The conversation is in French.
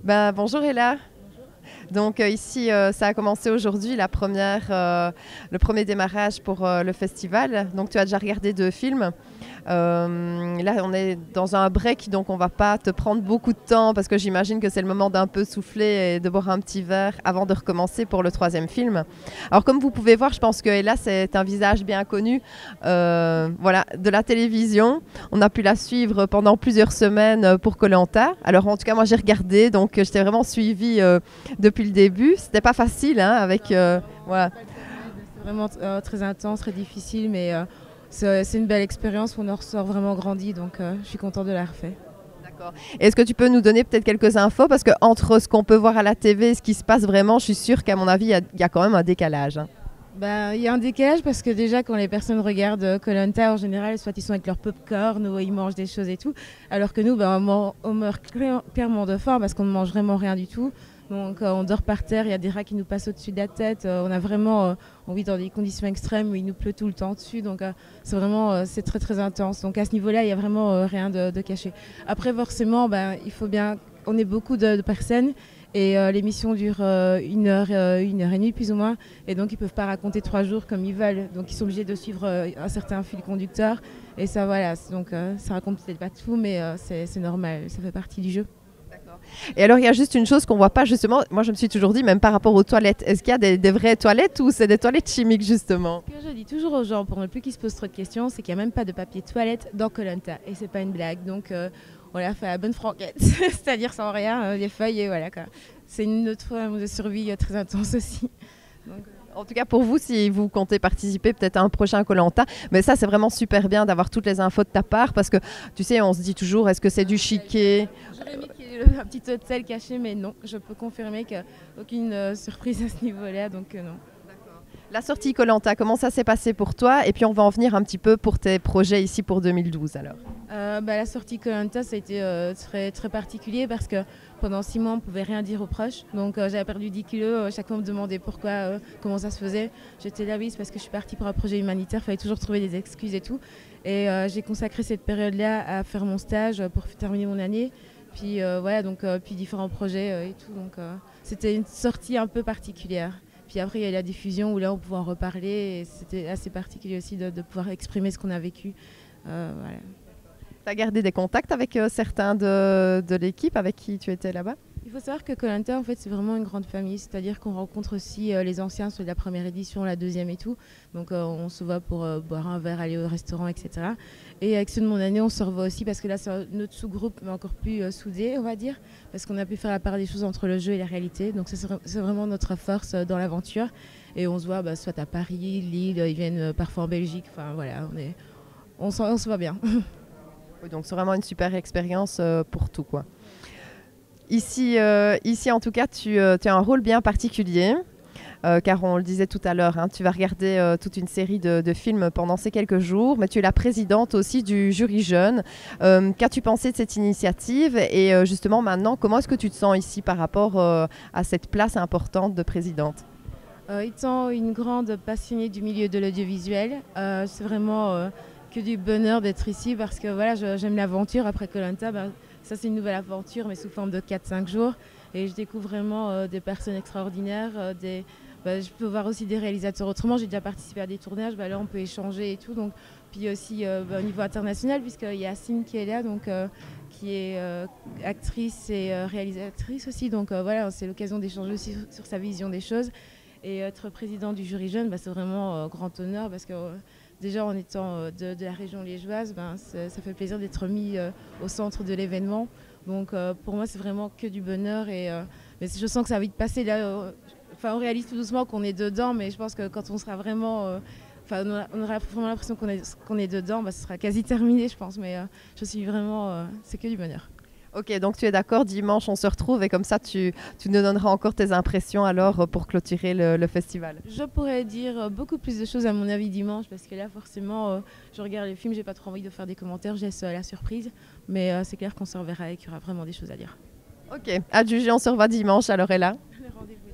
Bonjour Ella. Donc ici, ça a commencé aujourd'hui, le premier démarrage pour le festival. Donc tu as déjà regardé 2 films. Là, on est dans un break, donc on va pas te prendre beaucoup de temps parce que j'imagine que c'est le moment d'un peu souffler et de boire un petit verre avant de recommencer pour le 3e film. Alors comme vous pouvez voir, je pense que Ella, c'est un visage bien connu, voilà, de la télévision. On a pu la suivre pendant plusieurs semaines pour koh. Alors en tout cas, moi j'ai regardé, donc je t'ai vraiment suivi depuis le début. C'était pas facile, hein, avec voilà. C'est vraiment très intense, très difficile, mais c'est une belle expérience où on en ressort vraiment grandi, donc je suis contente de la refaire. D'accord. Est-ce que tu peux nous donner peut-être quelques infos? Parce que entre ce qu'on peut voir à la TV et ce qui se passe vraiment, je suis sûre qu'à mon avis, il y a quand même un décalage, hein. Il y a un décalage parce que déjà quand les personnes regardent koh en général, soit ils sont avec leur popcorn ou ils mangent des choses et tout, alors que nous, on meurt clairement de faim parce qu'on ne mange vraiment rien du tout. Donc on dort par terre, il y a des rats qui nous passent au-dessus de la tête, on a vraiment, on vit dans des conditions extrêmes où il nous pleut tout le temps dessus, donc c'est vraiment c'est très très intense. Donc à ce niveau-là, il n'y a vraiment rien de caché. Après forcément, il faut bien, on est beaucoup de personnes et l'émission dure 1 heure, 1 heure et demie plus ou moins, et donc ils ne peuvent pas raconter 3 jours comme ils veulent, donc ils sont obligés de suivre un certain fil conducteur, et ça voilà, donc ça raconte peut-être pas tout, mais c'est normal, ça fait partie du jeu. Et alors, il y a juste une chose qu'on voit pas, justement. Moi, je me suis toujours dit, même par rapport aux toilettes, est-ce qu'il y a des vraies toilettes ou c'est des toilettes chimiques, justement? Ce que je dis toujours aux gens, pour ne plus qu'ils se posent trop de questions, c'est qu'il n'y a même pas de papier toilette dans koh. Et c'est pas une blague. Donc, on l'a fait à la bonne franquette. C'est-à-dire sans rien, des feuilles et voilà, quoi. C'est une autre forme de survie très intense aussi. Donc, En tout cas, pour vous, si vous comptez participer peut-être à un prochain koh, mais ça, c'est vraiment super bien d'avoir toutes les infos de ta part parce que, tu sais, on se dit toujours, est-ce que c'est du chiquet? j'aurais mis qu'il y ait un petit hôtel caché, mais non, je peux confirmer qu'aucune surprise à ce niveau-là, donc non. La sortie koh, comment ça s'est passé pour toi? Et puis, on va en venir un petit peu pour tes projets ici pour 2012, alors. La sortie koh, ça a été très, très particulier parce que pendant 6 mois, on ne pouvait rien dire aux proches. Donc j'avais perdu 10 kilos. Chaque fois, on me demandait pourquoi, comment ça se faisait. J'étais là, oui, c'est parce que je suis partie pour un projet humanitaire. Il fallait toujours trouver des excuses et tout. Et j'ai consacré cette période-là à faire mon stage pour terminer mon année. Puis voilà, donc puis différents projets et tout. Donc c'était une sortie un peu particulière. Puis après, il y a eu la diffusion où là, on pouvait en reparler. Et c'était assez particulier aussi de pouvoir exprimer ce qu'on a vécu. Voilà. Tu as gardé des contacts avec certains de l'équipe avec qui tu étais là-bas? Il faut savoir que koh en fait, c'est vraiment une grande famille. C'est-à-dire qu'on rencontre aussi les anciens, ceux de la première édition, la deuxième et tout. Donc on se voit pour boire un verre, aller au restaurant, etc. Et avec ceux de mon année, on se revoit aussi parce que là, c'est notre sous-groupe, mais encore plus soudé, on va dire. Parce qu'on a pu faire la part des choses entre le jeu et la réalité. Donc c'est vraiment notre force dans l'aventure. Et on se voit soit à Paris, Lille, ils viennent parfois en Belgique. Enfin voilà, on se voit bien. Oui, donc c'est vraiment une super expérience pour tout, quoi. Ici, en tout cas, tu as un rôle bien particulier, car on le disait tout à l'heure, hein, tu vas regarder toute une série de films pendant ces quelques jours, mais tu es la présidente aussi du jury jeune. Qu'as-tu pensé de cette initiative? Et justement, maintenant, comment est-ce que tu te sens ici par rapport à cette place importante de présidente? Étant une grande passionnée du milieu de l'audiovisuel, c'est vraiment que du bonheur d'être ici parce que voilà, j'aime l'aventure. Après koh Lanta, ça c'est une nouvelle aventure mais sous forme de 4-5 jours et je découvre vraiment des personnes extraordinaires, je peux voir aussi des réalisateurs autrement. J'ai déjà participé à des tournages, là on peut échanger et tout. Donc, puis aussi au niveau international puisqu'il y a Yacine qui est là, donc, qui est actrice et réalisatrice aussi. Donc voilà, c'est l'occasion d'échanger aussi sur sa vision des choses. Et être président du jury jeune, c'est vraiment grand honneur parce que déjà en étant de la région liégeoise, ça fait plaisir d'être mis au centre de l'événement. Donc pour moi, c'est vraiment que du bonheur. Mais je sens que ça va vite passer. Là, on réalise tout doucement qu'on est dedans, mais je pense que quand on sera vraiment... on aura vraiment l'impression qu'on est dedans, ce sera quasi terminé, je pense. Mais je suis vraiment... c'est que du bonheur. Ok, donc tu es d'accord, dimanche on se retrouve et comme ça tu nous donneras encore tes impressions alors pour clôturer le festival. Je pourrais dire beaucoup plus de choses à mon avis dimanche parce que là forcément je regarde les films, j'ai pas trop envie de faire des commentaires, je laisse la surprise, mais c'est clair qu'on se reverra et qu'il y aura vraiment des choses à dire. Ok, à juger, on se revoit dimanche alors Ella. Le rendez-vous.